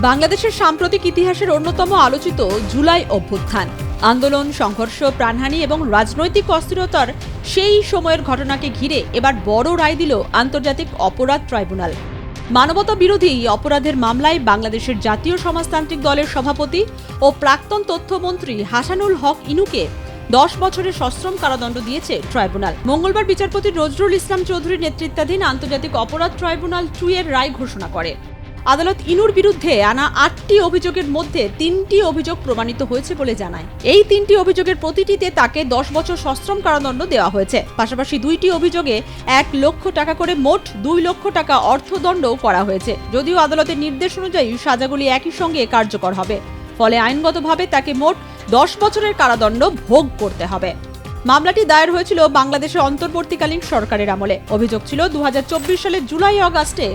বাংলাদেশের সাম্প্রতিক ইতিহাসের অন্যতম আলোচিত জুলাই অভ্যুত্থান আন্দোলন, সংঘর্ষ, প্রাণহানি এবং রাজনৈতিক অস্থিরতার সেই সময়ের ঘটনাকে ঘিরে এবার বড় রায় দিল আন্তর্জাতিক অপরাধ ট্রাইব্যুনাল। মানবতা বিরোধী অপরাধের মামলায় বাংলাদেশের জাতীয় সমাজতান্ত্রিক দলের সভাপতি ও প্রাক্তন তথ্যমন্ত্রী হাসানুল হক ইনুকে 10 বছরের সশ্রম কারাদণ্ড দিয়েছে ট্রাইব্যুনাল। মঙ্গলবার বিচারপতি নজরুল ইসলাম চৌধুরীর নেতৃত্বাধীন আন্তর্জাতিক অপরাধ ট্রাইব্যুনাল 2 এর রায় ঘোষণা করে। আদালত ইনুর বিরুদ্ধে আনা 8টি অভিযোগের মধ্যে 3টি অভিযোগ প্রমাণিত হয়েছে বলে জানায়। এই 3টি অভিযোগের প্রতিটিতে তাকে 10 বছর সশ্রম কারাদণ্ড দেওয়া হয়েছে। পাশাপাশি 2টি অভিযোগে 1 লক্ষ টাকা করে মোট 2 লক্ষ টাকা অর্থদণ্ডও করা হয়েছে। যদিও আদালতের নির্দেশ অনুযায়ী সাজাগুলি একই সঙ্গে কার্যকর হবে, ফলে আইনগতভাবে তাকে মোট 10 বছরের কারাদণ্ড ভোগ করতে হবে। মামলাটি দায়ের হয়েছিল বাংলাদেশের অন্তর্বর্তীকালীন সরকারের আমলে। অভিযোগ ছিল 2024 সালের জুলাই-আগস্টে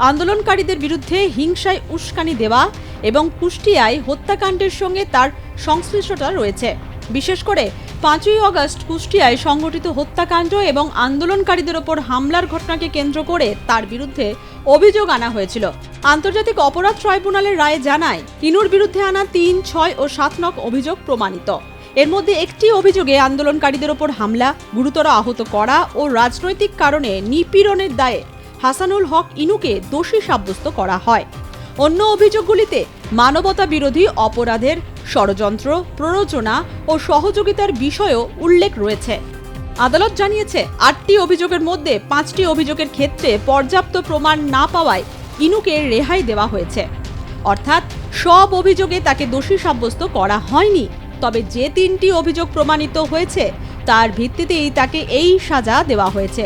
আন্দোলনকারীদের বিরুদ্ধে হিংসায় উস্কানি দেওয়া এবং কুষ্টিয়ায় হত্যাকাণ্ডের সঙ্গে তার সংশ্লিষ্টতা রয়েছে। বিশেষ করে 5ই আগস্ট কুষ্টিয়ায় সংঘটিত হত্যাকাণ্ড এবং আন্দোলনকারীদের ওপর হামলার ঘটনাকে কেন্দ্র করে তার বিরুদ্ধে অভিযোগ আনা হয়েছিল। আন্তর্জাতিক অপরাধ ট্রাইব্যুনালের রায়ে জানায়, ইনুর বিরুদ্ধে আনা 3, 6 ও 7 নং অভিযোগ প্রমাণিত। এর মধ্যে একটি অভিযোগে আন্দোলনকারীদের ওপর হামলা, গুরুতর আহত করা ও রাজনৈতিক কারণে নিপীড়নের দায়ে হাসানুল হক ইনুকে দোষী সাব্যস্ত করা হয়। অন্য অভিযোগগুলিতে মানবতা বিরোধী অপরাধের ষড়যন্ত্র, প্ররোচনা ও সহযোগিতার বিষয়ও উল্লেখ রয়েছে। আদালত জানিয়েছে, 8টি অভিযোগের মধ্যে 5টি অভিযোগের ক্ষেত্রে পর্যাপ্ত প্রমাণ না পাওয়ায় ইনুকে রেহাই দেওয়া হয়েছে। অর্থাৎ সব অভিযোগে তাকে দোষী সাব্যস্ত করা হয়নি। তবে যে 3টি অভিযোগ প্রমাণিত হয়েছে তার ভিত্তিতেই তাকে এই সাজা দেওয়া হয়েছে।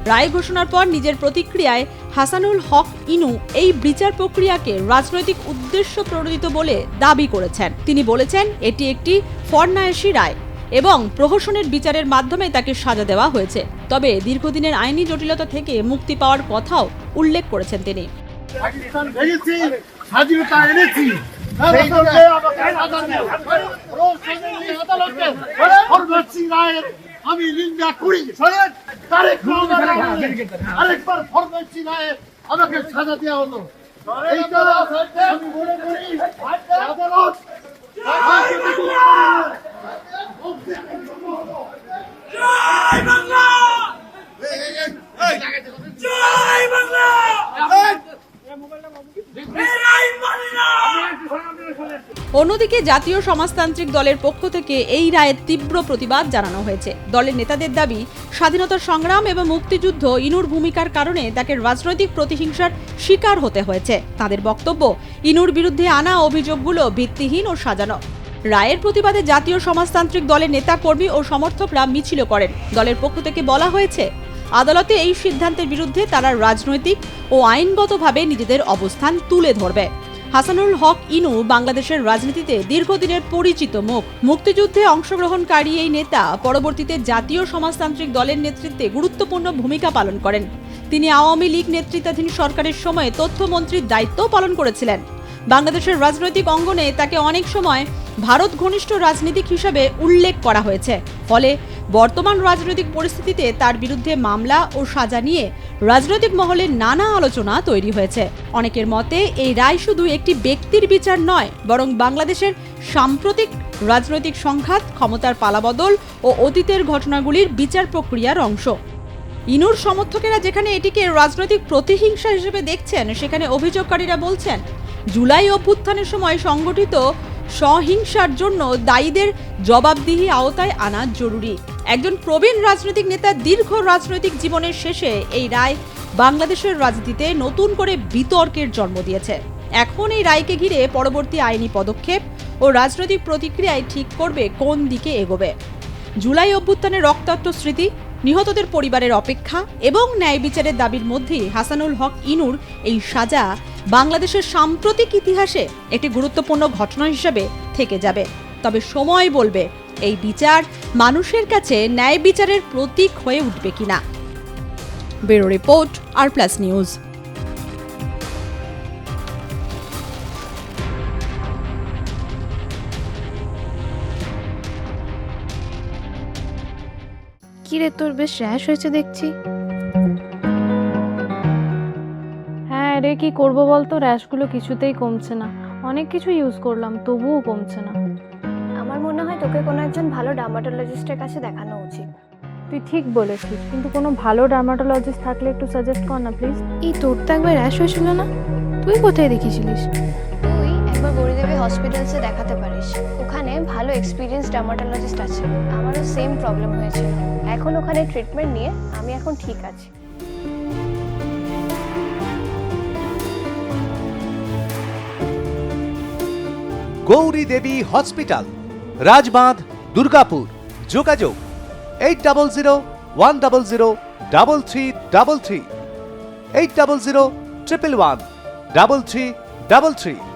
রায় ঘোষণার পর নিজের প্রতিক্রিয়ায় হাসানুল হক ইনু এই বিচার প্রক্রিয়াকে রাজনৈতিক উদ্দেশ্য প্রণোদিত বলে দাবি করেছেন। তিনি বলেছেন, এটি একটি ফরমায়েশি রায় এবং প্রহসনের বিচারের মাধ্যমে তাকে সাজা দেওয়া হয়েছে। তবে দীর্ঘদিনের আইনি জটিলতা থেকে মুক্তি পাওয়ার কথাও উল্লেখ করেছেন তিনি। আমি নিন্দা করি, আরেকবার ফরমায়েশি রায়ে আমাকে সাজা দেওয়া হলো। এইটা আমি মনে করি আদালত জয় বাংলা, জয় বাংলা। অন্যদিকে জাতীয় সমাজতান্ত্রিক দলের পক্ষ থেকে এই রায়ের তীব্র প্রতিবাদ জানানো হয়েছে। দলের নেতাদের দাবি, স্বাধীনতার সংগ্রাম এবং মুক্তিযুদ্ধ ইনুর ভূমিকার কারণে তাকে রাজনৈতিক প্রতিহিংসার শিকার হতে হয়েছে। তাদের বক্তব্য, ইনুর বিরুদ্ধে আনা অভিযোগগুলো ভিত্তিহীন ও সাজানো। রায়ের প্রতিবাদে জাতীয় সমাজতান্ত্রিক দলের নেতা, কর্মী ও সমর্থকরা মিছিল করেন। দলের পক্ষ থেকে বলা হয়েছে, আদালতে এই সিদ্ধান্তের বিরুদ্ধে তারা রাজনৈতিক ও আইনগতভাবে নিজেদের অবস্থান তুলে ধরবে। হাসানুল হক ইনু বাংলাদেশের রাজনীতিতে দীর্ঘদিনের পরিচিত মুখ। মুক্তিযুদ্ধে অংশগ্রহণকারী এই নেতা পরবর্তীতে জাতীয় সমাজতান্ত্রিক দলের নেতৃত্বে গুরুত্বপূর্ণ ভূমিকা পালন করেন। তিনি আওয়ামী লীগ নেতৃত্বাধীন সরকারের সময় তথ্যমন্ত্রীর দায়িত্ব পালন করেছিলেন। বাংলাদেশের রাজনৈতিক অঙ্গনে তাকে অনেক সময় ভারত ঘনিষ্ঠ রাজনীতিক হিসেবে উল্লেখ করা হয়েছে। ফলে বর্তমান রাজনৈতিক পরিস্থিতিতে তার বিরুদ্ধে মামলা ও সাজা নিয়ে রাজনৈতিক মহলে নানা আলোচনা তৈরি হয়েছে। অনেকের মতে, এই রায় শুধু একটি ব্যক্তির বিচার নয়, বরং বাংলাদেশের সাম্প্রতিক রাজনৈতিক সংঘাত, ক্ষমতার পালাবদল ও অতীতের ঘটনাগুলির বিচার প্রক্রিয়ার অংশ। ইনুর সমর্থকেরা যেখানে এটিকে রাজনৈতিক প্রতিহিংসা হিসেবে দেখছেন, সেখানে অভিযোগকারীরা বলছেন, জুলাই অভ্যুত্থানের সময় সংগঠিত সহিংসার জন্য দায়ীদের জবাবদিহি আওতায় আনা জরুরি। একজন প্রবীণ রাজনৈতিক নেতার দীর্ঘ রাজনৈতিক জীবনের শেষে এই রায় বাংলাদেশের রাজনীতিতে নতুন করে বিতর্কের জন্ম দিয়েছে। এখন এই রায়কে ঘিরে পরবর্তী আইনি পদক্ষেপ ও রাজনৈতিক প্রতিক্রিয়ায় ঠিক করবে কোন দিকে এগোবে। জুলাই অভ্যুত্থানের রক্তাক্ত স্মৃতি, নিহতদের পরিবারের অপেক্ষা এবং ন্যায় বিচারের দাবির মধ্যেই হাসানুল হক ইনুর এই সাজা বাংলাদেশের সাম্প্রতিক ইতিহাসে একটি গুরুত্বপূর্ণ ঘটনা হিসেবে থেকে যাবে। তবে সময় বলবে, এই বিচার মানুষের কাছে ন্যায় বিচারের প্রতীক হয়ে উঠবে কিনা। ব্যুরো রিপোর্ট, আর+ নিউজ। কিরে, তোর বেশ র্যাশ হয়েছে দেখছি। হ্যাঁ রে, কি করবো বলতো, র্যাশগুলো কিছুতেই কমছে না। অনেক কিছু ইউজ করলাম তবুও কমছে না। আমার মনে হয় তোকে কোনো একজন ভালো ডার্মাটোলজিস্টের কাছে দেখানো উচিত। তুই ঠিক বলেছিস, কিন্তু কোনো ভালো ডার্মাটোলজিস্ট থাকলে একটু সাজেস্ট কর না প্লিজ। এই তোর তো একবার র্যাশ হয়েছিল না, তুই কোথায় দেখিয়েছিলিস? তুই একবার গৌরীদেবী হসপিটালসে দেখাতে পারিস, ওখানে ভালো এক্সপিরিয়েন্স ডার্মাটোলজিস্ট আছে। আমারও সেম প্রবলেম হয়েছিল, এখন ওখানে ট্রিটমেন্ট নিয়ে আমি এখন ঠিক আছি। গৌরী দেবী হসপিটাল, রাজবাঁধ, দুর্গাপুর। যোগাযোগ 8001003333, 8001113333।